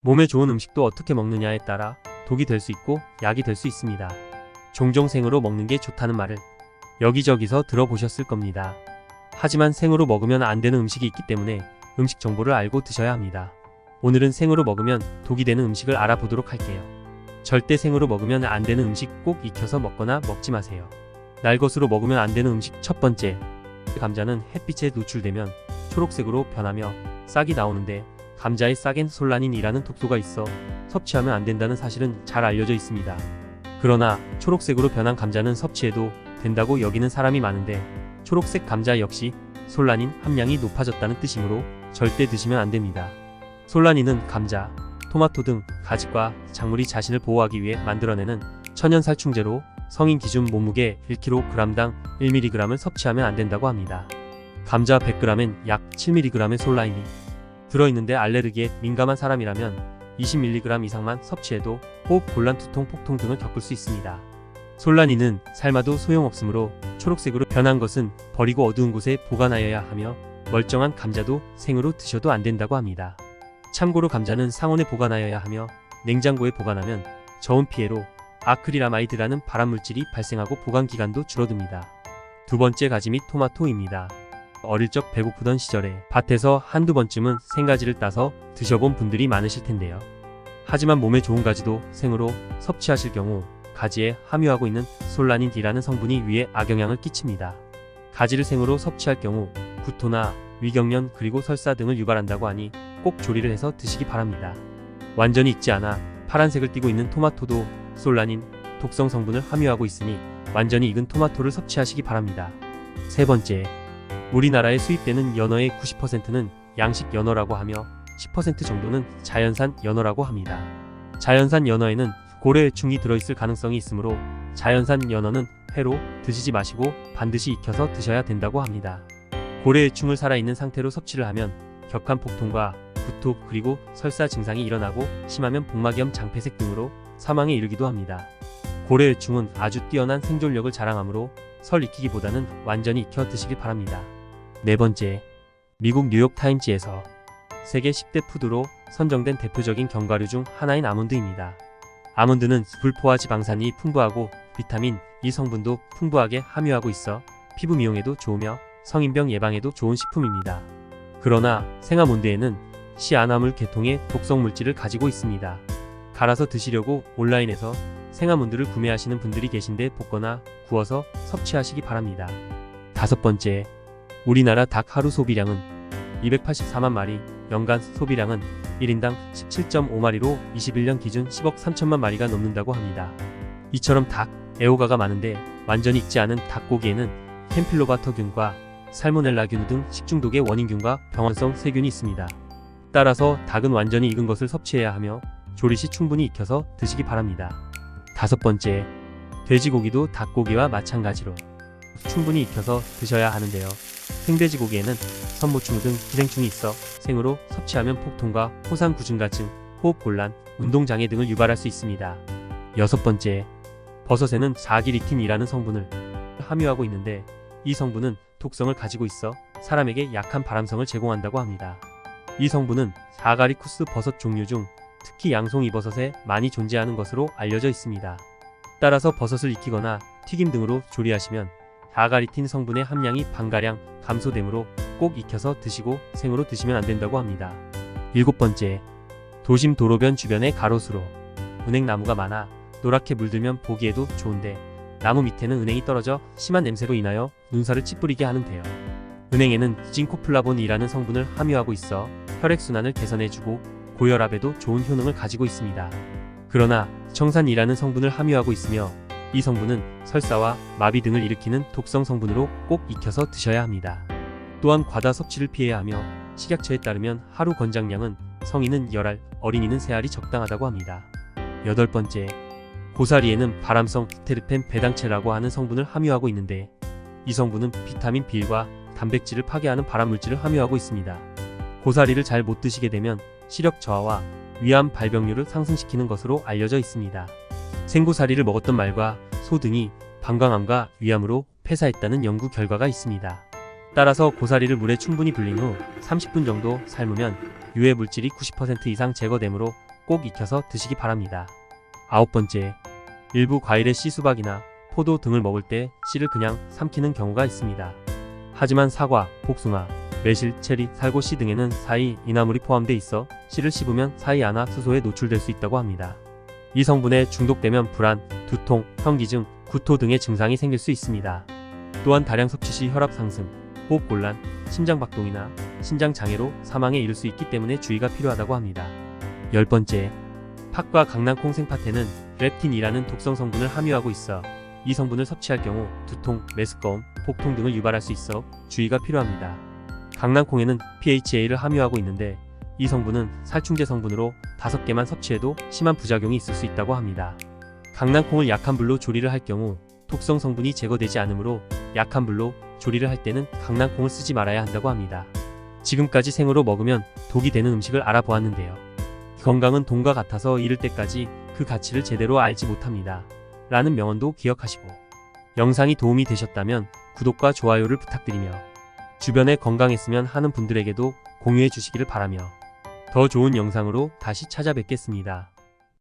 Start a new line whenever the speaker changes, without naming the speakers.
몸에 좋은 음식도 어떻게 먹느냐에 따라 독이 될 수 있고 약이 될 수 있습니다. 종종 생으로 먹는 게 좋다는 말을 여기저기서 들어보셨을 겁니다. 하지만 생으로 먹으면 안 되는 음식이 있기 때문에 음식 정보를 알고 드셔야 합니다. 오늘은 생으로 먹으면 독이 되는 음식을 알아보도록 할게요. 절대 생으로 먹으면 안 되는 음식 꼭 익혀서 먹거나 먹지 마세요. 날것으로 먹으면 안 되는 음식 첫 번째, 감자는 햇빛에 노출되면 초록색으로 변하며 싹이 나오는데 감자의 싹엔 솔라닌이라는 독소가 있어 섭취하면 안 된다는 사실은 잘 알려져 있습니다. 그러나 초록색으로 변한 감자는 섭취해도 된다고 여기는 사람이 많은데 초록색 감자 역시 솔라닌 함량이 높아졌다는 뜻이므로 절대 드시면 안 됩니다. 솔라닌은 감자, 토마토 등 가지과 작물이 자신을 보호하기 위해 만들어내는 천연 살충제로 성인 기준 몸무게 1kg당 1mg을 섭취하면 안 된다고 합니다. 감자 100g엔 약 7mg의 솔라닌이 들어있는데 알레르기에 민감한 사람이라면 20mg 이상만 섭취해도 호흡 곤란, 두통, 폭통 등을 겪을 수 있습니다. 솔라닌은 삶아도 소용없으므로 초록색으로 변한 것은 버리고 어두운 곳에 보관하여야 하며 멀쩡한 감자도 생으로 드셔도 안 된다고 합니다. 참고로 감자는 상온에 보관하여야 하며 냉장고에 보관하면 저온 피해로 아크릴아마이드라는 발암물질이 발생하고 보관기간도 줄어듭니다. 두 번째 가지 및 토마토입니다. 어릴 적 배고프던 시절에 밭에서 한두 번쯤은 생가지를 따서 드셔본 분들이 많으실 텐데요. 하지만 몸에 좋은 가지도 생으로 섭취하실 경우 가지에 함유하고 있는 솔라닌 D라는 성분이 위에 악영향을 끼칩니다. 가지를 생으로 섭취할 경우 구토나 위경련 그리고 설사 등을 유발한다고 하니 꼭 조리를 해서 드시기 바랍니다. 완전히 익지 않아 파란색을 띠고 있는 토마토도 솔라닌, 독성 성분을 함유하고 있으니 완전히 익은 토마토를 섭취하시기 바랍니다. 세 번째, 우리나라에 수입되는 연어의 90%는 양식 연어라고 하며 10% 정도는 자연산 연어라고 합니다. 자연산 연어에는 고래해충이 들어있을 가능성이 있으므로 자연산 연어는 회로 드시지 마시고 반드시 익혀서 드셔야 된다고 합니다. 고래해충을 살아있는 상태로 섭취를 하면 격한 폭통과 구토 그리고 설사 증상이 일어나고 심하면 복막염, 장폐색 등으로 사망에 이르기도 합니다. 고래해충은 아주 뛰어난 생존력을 자랑하므로 설 익히기보다는 완전히 익혀 드시길 바랍니다. 네 번째, 미국 뉴욕타임즈에서 세계 10대 푸드로 선정된 대표적인 견과류 중 하나인 아몬드입니다. 아몬드는 불포화 지방산이 풍부하고 비타민 E 성분도 풍부하게 함유하고 있어 피부 미용에도 좋으며 성인병 예방에도 좋은 식품입니다. 그러나 생아몬드에는 시아나물 계통의 독성 물질을 가지고 있습니다. 갈아서 드시려고 온라인에서 생아몬드를 구매하시는 분들이 계신데 볶거나 구워서 섭취하시기 바랍니다. 다섯 번째, 우리나라 닭 하루 소비량은 284만 마리, 연간 소비량은 1인당 17.5마리로 21년 기준 10억 3천만 마리가 넘는다고 합니다. 이처럼 닭, 애호가가 많은데 완전히 익지 않은 닭고기에는 캠필로바터균과 살모넬라균 등 식중독의 원인균과 병원성 세균이 있습니다. 따라서 닭은 완전히 익은 것을 섭취해야 하며 조리 시 충분히 익혀서 드시기 바랍니다. 다섯 번째, 돼지고기도 닭고기와 마찬가지로 충분히 익혀서 드셔야 하는데요. 생돼지고기에는 선모충 등 기생충이 있어 생으로 섭취하면 폭통과 호상구준가증, 호흡곤란, 운동장애 등을 유발할 수 있습니다. 여섯 번째, 버섯에는 사기리틴이라는 성분을 함유하고 있는데 이 성분은 독성을 가지고 있어 사람에게 약한 발암성을 제공한다고 합니다. 이 성분은 아가리쿠스 버섯 종류 중 특히 양송이버섯에 많이 존재하는 것으로 알려져 있습니다. 따라서 버섯을 익히거나 튀김 등으로 조리하시면 아가리틴 성분의 함량이 반가량 감소되므로 꼭 익혀서 드시고 생으로 드시면 안 된다고 합니다. 일곱 번째, 도심 도로변 주변에 가로수로 은행나무가 많아 노랗게 물들면 보기에도 좋은데 나무 밑에는 은행이 떨어져 심한 냄새로 인하여 눈살을 찌푸리게 하는데요. 은행에는 징코플라본이라는 성분을 함유하고 있어 혈액순환을 개선해주고 고혈압에도 좋은 효능을 가지고 있습니다. 그러나 청산이라는 성분을 함유하고 있으며 이 성분은 설사와 마비 등을 일으키는 독성 성분으로 꼭 익혀서 드셔야 합니다. 또한 과다 섭취를 피해야 하며 식약처에 따르면 하루 권장량은 성인은 10알, 어린이는 3알이 적당하다고 합니다. 여덟 번째, 고사리에는 발암성 트테르펜 배당체라고 하는 성분을 함유하고 있는데 이 성분은 비타민 B과 단백질을 파괴하는 발암물질을 함유하고 있습니다. 고사리를 잘 못 드시게 되면 시력 저하와 위암 발병률을 상승시키는 것으로 알려져 있습니다. 생고사리를 먹었던 말과 소 등이 방광암과 위암으로 폐사했다는 연구 결과가 있습니다. 따라서 고사리를 물에 충분히 불린 후 30분 정도 삶으면 유해 물질이 90% 이상 제거되므로 꼭 익혀서 드시기 바랍니다. 9번째, 일부 과일의 씨 수박이나 포도 등을 먹을 때 씨를 그냥 삼키는 경우가 있습니다. 하지만 사과, 복숭아, 매실, 체리, 살구씨 등에는 사이 이나물이 포함돼 있어 씨를 씹으면 사이아나수소에 노출될 수 있다고 합니다. 이 성분에 중독되면 불안, 두통, 현기증, 구토 등의 증상이 생길 수 있습니다. 또한 다량 섭취 시 혈압 상승, 호흡곤란, 심장박동이나 신장장애로 사망에 이를 수 있기 때문에 주의가 필요하다고 합니다. 10번째, 팥과 강낭콩 생팥에는 렙틴이라는 독성 성분을 함유하고 있어 이 성분을 섭취할 경우 두통, 메스꺼움, 복통 등을 유발할 수 있어 주의가 필요합니다. 강낭콩에는 PHA를 함유하고 있는데 이 성분은 살충제 성분으로 5개만 섭취해도 심한 부작용이 있을 수 있다고 합니다. 강낭콩을 약한 불로 조리를 할 경우 독성 성분이 제거되지 않으므로 약한 불로 조리를 할 때는 강낭콩을 쓰지 말아야 한다고 합니다. 지금까지 생으로 먹으면 독이 되는 음식을 알아보았는데요. 건강은 돈과 같아서 잃을 때까지 그 가치를 제대로 알지 못합니다. 라는 명언도 기억하시고, 영상이 도움이 되셨다면 구독과 좋아요를 부탁드리며 주변에 건강했으면 하는 분들에게도 공유해 주시기를 바라며 더 좋은 영상으로 다시 찾아뵙겠습니다.